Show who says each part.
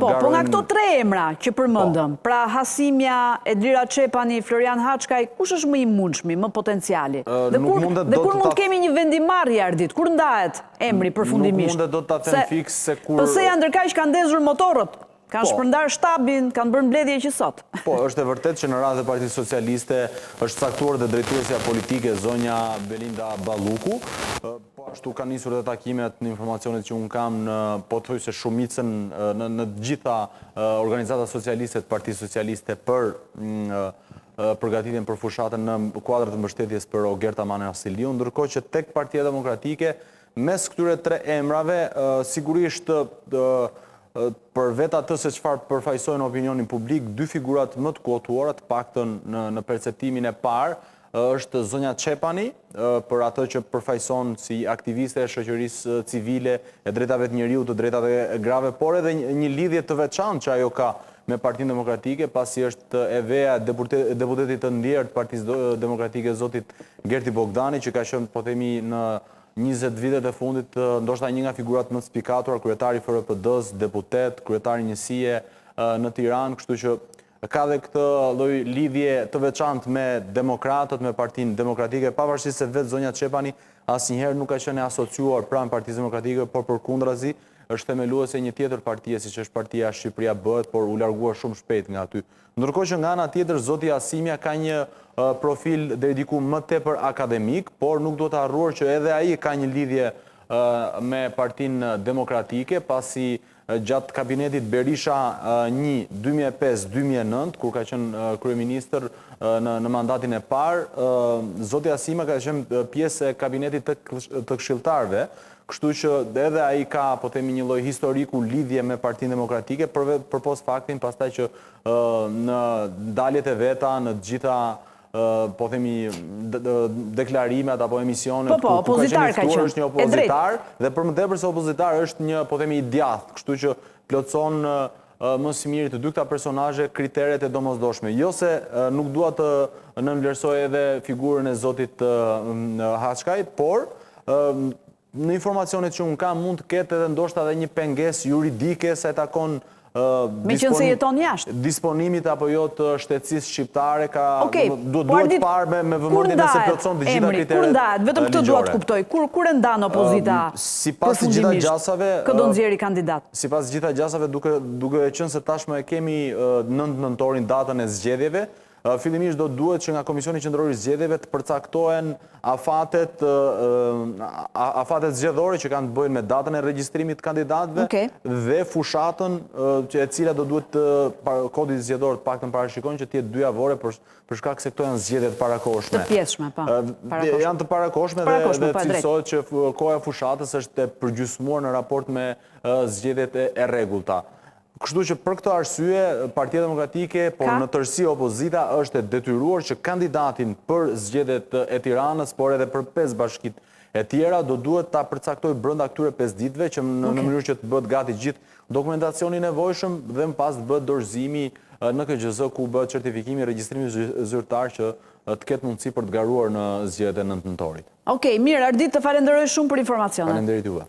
Speaker 1: garojnë...
Speaker 2: Po nga këto 3 emra që përmëndëm, pra Hasimja, Edlira Çepani, Florian Haçkaj, kush është më i mundshmi, më potenciali? Dhe kur mund kemi një vendimarrje Ardit, kur ndahet emri përfundimisht?
Speaker 1: Nuk mundet do të ta them fiks se kur...
Speaker 2: Pëse janë ndërkaq kanë ndezur motorët, kanë shpërndar shtabin, kanë bërë mbledhje që sot.
Speaker 1: Po, është e vërtet që në radhë e Partisë Socialiste është caktuar dhe drejtuesja politike zonja Belinda Balluku. Po ashtu kanë nisur dhe takimet në informacionet që unë kam në pothuajse shumicën në gjitha organizata socialiste të Partisë Socialiste për përgatitjen për fushatën në kuadrët të mbështetjes për Ogerta Mane Asiliu, ndërkohë që tek Partia Demokratike mes këtyre 3 emrave sigurisht për vetë atë se çfarë përfaqësojnë opinionin publik, 2 figurat më të kotuara, të paktën në perceptimin e parë, është zonja Çepani, për atë që përfaqëson si aktiviste e shoqërisë civile, e drejtave të njeriut, të drejtave e grave, por edhe një lidhje të veçantë që ajo ka me Partinë Demokratike, pasi është e veja deputetit të ndjerë të Partisë Demokratike, zotit Gerti Bogdani, që ka qenë, po themi, në 20 vitet e fundit, ndoshta një nga figurat më spikatura, kryetari FRPD-s, deputet, kryetari njësie në Tiranë, kështu që ka dhe këtë lloj lidhje të veçantë me demokratët, me Partinë Demokratike, pavarësisht se vetë zonja Çepani asnjëherë nuk ka qenë asociuar pranë Partisë Demokratike, por përkundrazi është themeluese një tjetër partie, siç është Partia Shqipëria Bëhet, por u largua shumë shpejt nga aty. Ndërkohë që nga ana tjetër zoti Hasimja ka një profil deri diku më tepër akademik, por nuk duhet të harruar që edhe ai ka një lidhje me Partinë Demokratike, pasi gjatë kabinetit Berisha 1 2005-2009, kur ka qenë kryeministër në mandatin e parë, zoti Hasimja ka qenë pjesë e kabinetit të këshilltarëve, kështu që edhe ai ka, po themi, një lloj historiku lidhje me Partinë Demokratike, përpos faktin pastaj që në daljet e veta, në të gjitha, po themi, deklarimet apo emisionet, ku ka qenë ftuar është një opozitar, dhe për më tepër se opozitar është një, po themi, i djathtë, kështu që plotson më së miri të dy këta personazhe kriteret e domosdoshme. Jo se nuk dua të nënvlerësoj edhe figurën e zotit Haçkaj, por në informacionet që unë kam mund të ketë edhe ndoshta edhe një pengesë juridike sa e takon
Speaker 2: meqense jeton jashtë.
Speaker 1: Disponimit apo jo të shtetësisë shqiptare, duhet parë me vëmendje nëse plotson të gjitha kriteret.
Speaker 2: Kur ndahet? Vetëm këtë dua të kuptoj. Kur e ndan opozita?
Speaker 1: Sipas të gjitha gjasave,
Speaker 2: kë do nxjerrë kandidat?
Speaker 1: Sipas të gjitha gjasave, duke qenë se tashmë e kemi 9 nëntorin datën e zgjedhjeve, fillimisht do duhet që nga Komisioni Qendror i Zgjedhjeve të përcaktohen afatet zgjedhore që kanë të bëjnë me datën e regjistrimit të kandidatëve dhe fushatën e cila do duhet kodi zgjedhor të paktën parashikojnë që të jetë 2 javore për shkak se këto janë zgjedhje të parakohshme.
Speaker 2: Të pjesshme, po.
Speaker 1: Janë të parakohshme dhe cilësohet që koha e fushatës është e përgjysmuar në raport me zgjedhjet e rregullta. Kështu që për këtë arsye, Partia Demokratike, por në tërësi opozita, është e detyruar që kandidatin për zgjedhjet e Tiranës, por edhe për 5 bashkit e tjera, do duhet ta përcaktoj brenda këtyre 5 ditëve, që në mënyrë që të bëhet gati gjithë dokumentacioni nevojshëm dhe më pas të bëhet dorëzimi në KQZ ku bëhet certifikimi regjistrimi zyrtar që të ketë mundësi për të garuar në zgjedhjet e 9 nëntorit.
Speaker 2: Okej, mirë, Ardit, të falenderoj shumë për informacionet.
Speaker 1: Faleminderit juve.